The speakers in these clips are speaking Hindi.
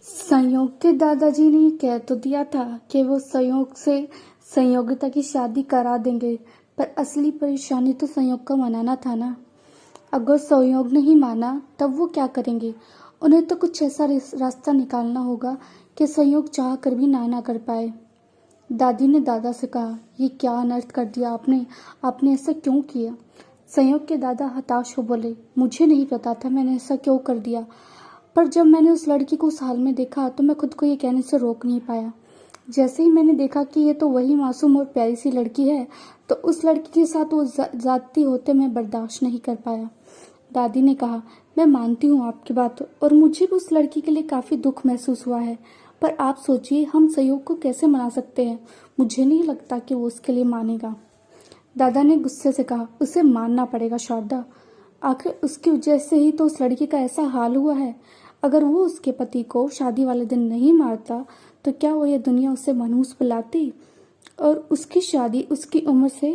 संयोग के दादाजी ने कह तो दिया था कि वो संयोग से संयोगिता की शादी करा देंगे, पर असली परेशानी तो संयोग का मनाना था ना। अगर संयोग नहीं माना तब वो क्या करेंगे? उन्हें तो कुछ ऐसा रास्ता निकालना होगा कि संयोग चाह कर भी ना कर पाए। दादी ने दादा से कहा, ये क्या अनर्थ कर दिया आपने? आपने ऐसा क्यों किया? संयोग के दादा हताश हो बोले, मुझे नहीं पता था मैंने ऐसा क्यों कर दिया, पर जब मैंने उस लड़की को उस हाल में देखा तो मैं खुद को ये कहने से रोक नहीं पाया। जैसे ही मैंने देखा कि ये तो वही मासूम और प्यारी सी लड़की है, तो उस लड़की के साथ वो जाती होते मैं बर्दाश्त नहीं कर पाया। दादी ने कहा, मैं मानती हूँ आपकी बात और मुझे भी उस लड़की के लिए काफ़ी दुख महसूस हुआ है, पर आप सोचिए हम संयोग को कैसे मना सकते हैं? मुझे नहीं लगता कि वो उसके लिए मानेगा। दादा ने गुस्से से कहा, उसे मानना पड़ेगा शारदा, आखिर उसकी वजह से ही तो उस लड़की का ऐसा हाल हुआ है। अगर वो उसके पति को शादी वाले दिन नहीं मारता तो क्या वो ये दुनिया उसे मनहूस बुलाती और उसकी शादी उसकी उम्र से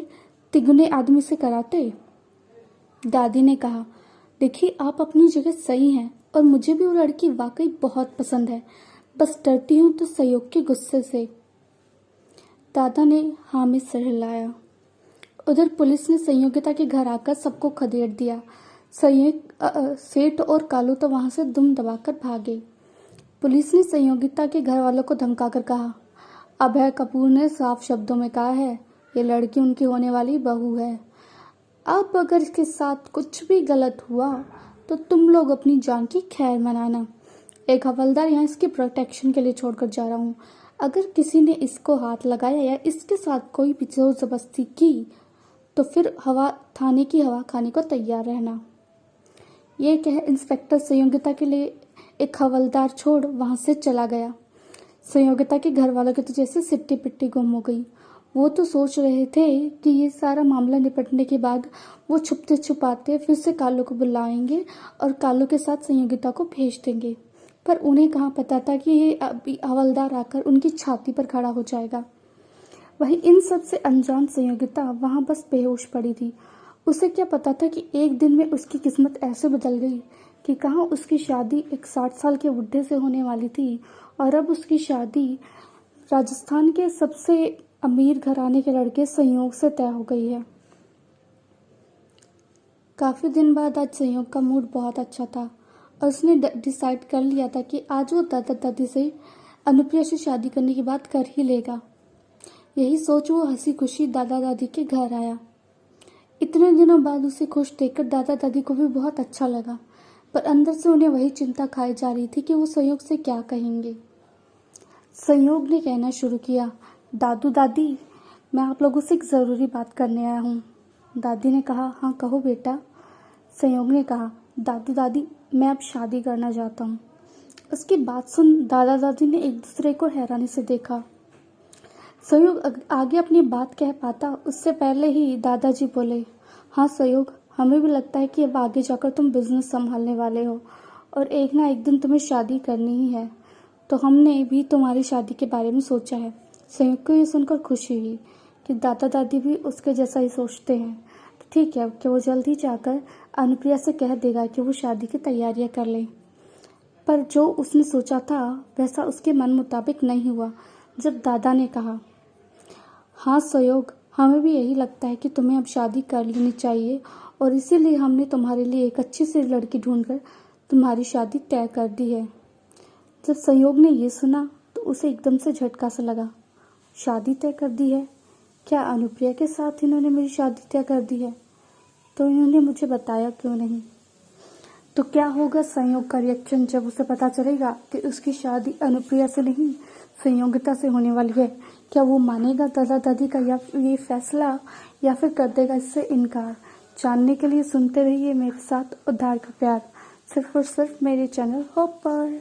तिगुने आदमी से कराते? दादी ने कहा, देखिए आप अपनी जगह सही हैं और मुझे भी वो लड़की वाकई बहुत पसंद है, बस डरती हूँ तो सहयोग के गुस्से से। दादा ने हाँ में सिर हिलाया। उधर पुलिस ने संयोगिता के घर आकर सबको खदेड़ दिया। सेठ और कालू तो वहां से दुम दबाकर भागे। पुलिस ने संयोगिता के घर वालों को धमकाकर कहा, अभय कपूर ने साफ शब्दों में कहा है ये लड़की उनकी होने वाली बहू है। अब अगर इसके साथ कुछ भी गलत हुआ तो तुम लोग अपनी जान की खैर मनाना। एक हवलदार यहाँ इसके प्रोटेक्शन के लिए छोड़कर जा रहा हूँ। अगर किसी ने इसको हाथ लगाया या इसके साथ कोई भी जोर जबरदस्ती की तो फिर थाने की हवा खाने को तैयार रहना। ये कह इंस्पेक्टर संयोगिता के लिए एक हवलदार छोड़ वहां से चला गया। संयोगिता के घर वालों के तो जैसे सिट्टी पिट्टी गुम हो गई। वो तो सोच रहे थे कि ये सारा मामला निपटने के बाद वो छुपते छुपाते फिर से कालू को बुलाएंगे और कालू के साथ संयोगिता को भेज देंगे, पर उन्हें कहाँ पता था कि ये अभी हवलदार आकर उनकी छाती पर खड़ा हो जाएगा। वहीं इन सब से अनजान संयोगिता वहां बस बेहोश पड़ी थी। उसे क्या पता था कि एक दिन में उसकी किस्मत ऐसे बदल गई कि कहाँ उसकी शादी एक 60 साल के बुढ़े से होने वाली थी और अब उसकी शादी राजस्थान के सबसे अमीर घराने के लड़के संयोग से तय हो गई है। काफी दिन बाद आज संयोग का मूड बहुत अच्छा था और उसने डिसाइड कर लिया था कि आज वो दादा दादी से अनुप्रिया से शादी करने की बात कर ही लेगा। यही सोच वो हंसी खुशी दादा दादी के घर आया। इतने दिनों बाद उसे खुश देखकर दादा दादी को भी बहुत अच्छा लगा, पर अंदर से उन्हें वही चिंता खाई जा रही थी कि वो संयोग से क्या कहेंगे। संयोग ने कहना शुरू किया, दादू दादी मैं आप लोगों से एक ज़रूरी बात करने आया हूँ। दादी ने कहा, हाँ कहो बेटा। संयोग ने कहा, दादू दादी मैं अब शादी करना चाहता हूँ। उसकी बात सुन दादा दादी ने एक दूसरे को हैरानी से देखा। संयोग आगे अपनी बात कह पाता उससे पहले ही दादाजी बोले, हाँ संयोग हमें भी लगता है कि अब आगे जाकर तुम बिजनेस संभालने वाले हो और एक ना एक दिन तुम्हें शादी करनी ही है, तो हमने भी तुम्हारी शादी के बारे में सोचा है। संयोग को ये सुनकर खुशी हुई कि दादा दादी भी उसके जैसा ही सोचते हैं। तो ठीक है कि वो जल्द ही जाकर अनुप्रिया से कह देगा कि वो शादी की तैयारियां कर ले। पर जो उसने सोचा था वैसा उसके मन मुताबिक नहीं हुआ। जब दादा ने कहा, हाँ संयोग हमें भी यही लगता है कि तुम्हें अब शादी कर लेनी चाहिए और इसीलिए हमने तुम्हारे लिए एक अच्छी सी लड़की ढूंढकर तुम्हारी शादी तय कर दी है। जब संयोग ने ये सुना तो उसे एकदम से झटका सा लगा। शादी तय कर दी है? क्या अनुप्रिया के साथ इन्होंने मेरी शादी तय कर दी है? तो इन्होंने मुझे बताया क्यों नहीं? तो क्या होगा संयोग का रिएक्शन जब उसे पता चलेगा कि उसकी शादी अनुप्रिया से नहीं संयोगिता से होने वाली है? क्या वो मानेगा दादा दादी का या ये फैसला या फिर कर देगा इससे इनकार? जानने के लिए सुनते रहिए मेरे साथ उद्धार का प्यार, सिर्फ और सिर्फ मेरे चैनल होप पर।